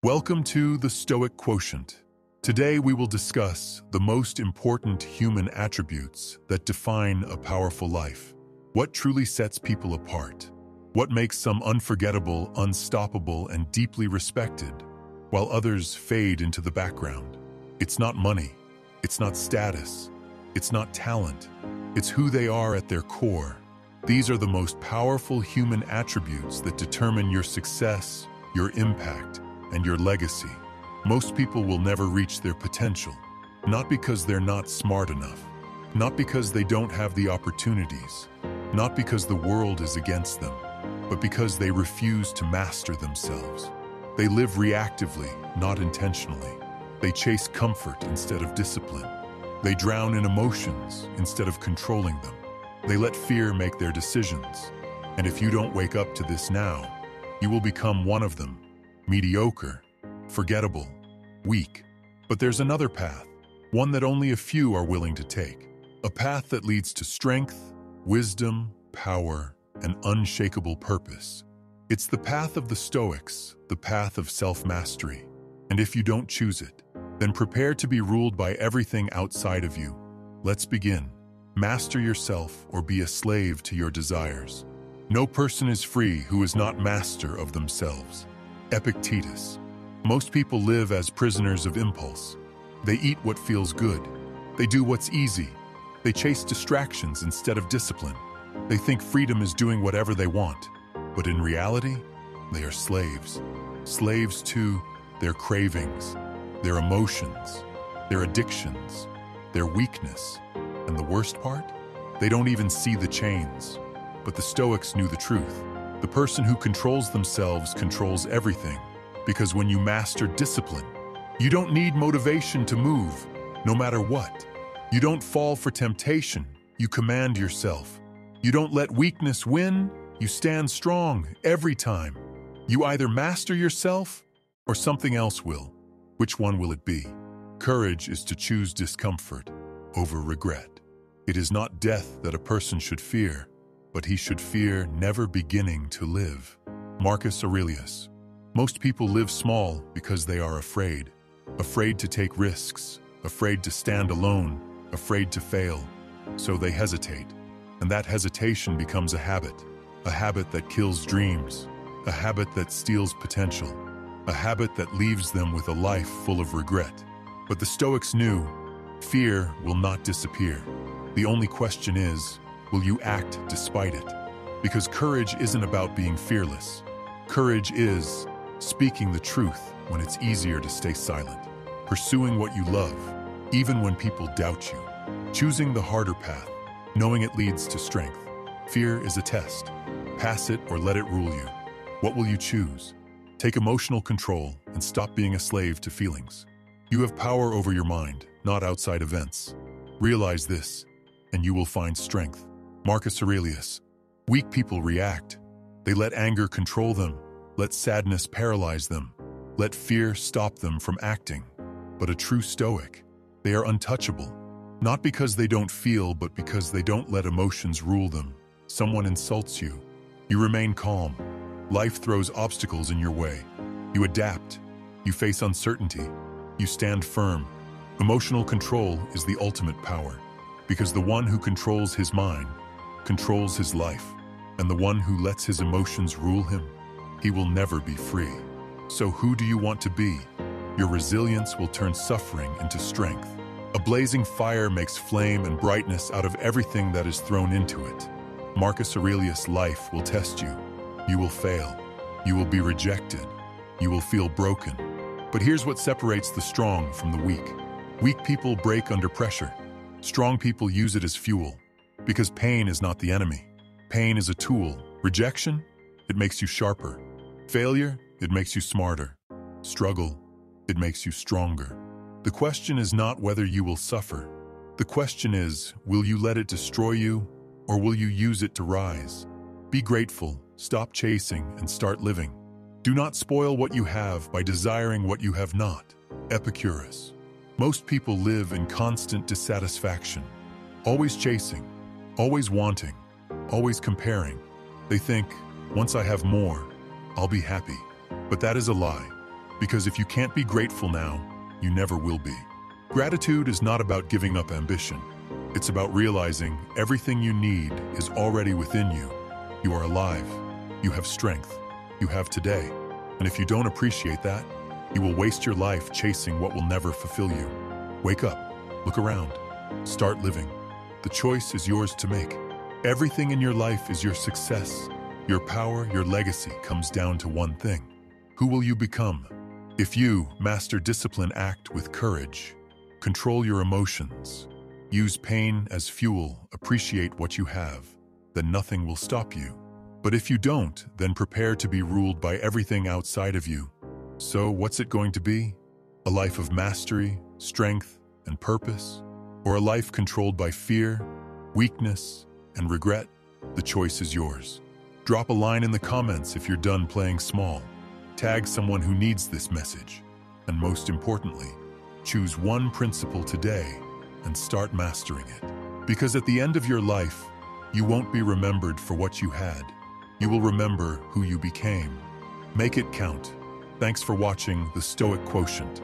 Welcome to the Stoic Quotient. Today we will discuss the most important human attributes that define a powerful life. What truly sets people apart? What makes some unforgettable, unstoppable, and deeply respected, while others fade into the background? It's not money. It's not status. It's not talent. It's who they are at their core. These are the most powerful human attributes that determine your success, your impact, and your legacy. Most people will never reach their potential, not because they're not smart enough, not because they don't have the opportunities, not because the world is against them, but because they refuse to master themselves. They live reactively, not intentionally. They chase comfort instead of discipline. They drown in emotions instead of controlling them. They let fear make their decisions. And if you don't wake up to this now, you will become one of them. Mediocre, forgettable, weak. But there's another path, one that only a few are willing to take. A path that leads to strength, wisdom, power, and unshakable purpose. It's the path of the Stoics, the path of self-mastery. And if you don't choose it, then prepare to be ruled by everything outside of you. Let's begin. Master yourself or be a slave to your desires. No person is free who is not master of themselves. Epictetus. Most people live as prisoners of impulse. They eat what feels good. They do what's easy. They chase distractions instead of discipline. They think freedom is doing whatever they want. But in reality, they are slaves. Slaves to their cravings, their emotions, their addictions, their weakness. And the worst part? They don't even see the chains. But the Stoics knew the truth. The person who controls themselves controls everything. Because when you master discipline, you don't need motivation to move, no matter what. You don't fall for temptation, you command yourself. You don't let weakness win, you stand strong every time. You either master yourself or something else will. Which one will it be? Courage is to choose discomfort over regret. It is not death that a person should fear, but he should fear never beginning to live. Marcus Aurelius. Most people live small because they are afraid. Afraid to take risks, afraid to stand alone, afraid to fail. So they hesitate. And that hesitation becomes a habit that kills dreams, a habit that steals potential, a habit that leaves them with a life full of regret. But the Stoics knew fear will not disappear. The only question is, will you act despite it? Because courage isn't about being fearless. Courage is speaking the truth when it's easier to stay silent. Pursuing what you love, even when people doubt you. Choosing the harder path, knowing it leads to strength. Fear is a test. Pass it or let it rule you. What will you choose? Take emotional control and stop being a slave to feelings. You have power over your mind, not outside events. Realize this, and you will find strength. Marcus Aurelius. Weak people react. They let anger control them, let sadness paralyze them, let fear stop them from acting. But a true Stoic, they are untouchable. Not because they don't feel, but because they don't let emotions rule them. Someone insults you. You remain calm. Life throws obstacles in your way. You adapt. You face uncertainty. You stand firm. Emotional control is the ultimate power, because the one who controls his mind controls his life, and the one who lets his emotions rule him, he will never be free. So who do you want to be? Your resilience will turn suffering into strength. A blazing fire makes flame and brightness out of everything that is thrown into it. Marcus Aurelius' life will test you. You will fail. You will be rejected. You will feel broken. But here's what separates the strong from the weak. Weak people break under pressure. Strong people use it as fuel. Because pain is not the enemy. Pain is a tool. Rejection? It makes you sharper. Failure? It makes you smarter. Struggle? It makes you stronger. The question is not whether you will suffer. The question is, will you let it destroy you, or will you use it to rise? Be grateful, stop chasing, and start living. Do not spoil what you have by desiring what you have not. Epicurus. Most people live in constant dissatisfaction, always chasing, always wanting, always comparing. They think, once I have more, I'll be happy. But that is a lie. Because if you can't be grateful now, you never will be. Gratitude is not about giving up ambition. It's about realizing everything you need is already within you. You are alive. You have strength. You have today. And if you don't appreciate that, you will waste your life chasing what will never fulfill you. Wake up. Look around. Start living. The choice is yours to make. Everything in your life is your success. Your power, your legacy comes down to one thing. Who will you become? If you master discipline, act with courage, control your emotions, use pain as fuel, appreciate what you have, then nothing will stop you. But if you don't, then prepare to be ruled by everything outside of you. So what's it going to be? A life of mastery, strength, and purpose? Or a life controlled by fear, weakness, and regret? The choice is yours. Drop a line in the comments if you're done playing small. Tag someone who needs this message. And most importantly, choose one principle today and start mastering it. Because at the end of your life, you won't be remembered for what you had. You will remember who you became. Make it count. Thanks for watching The Stoic Quotient.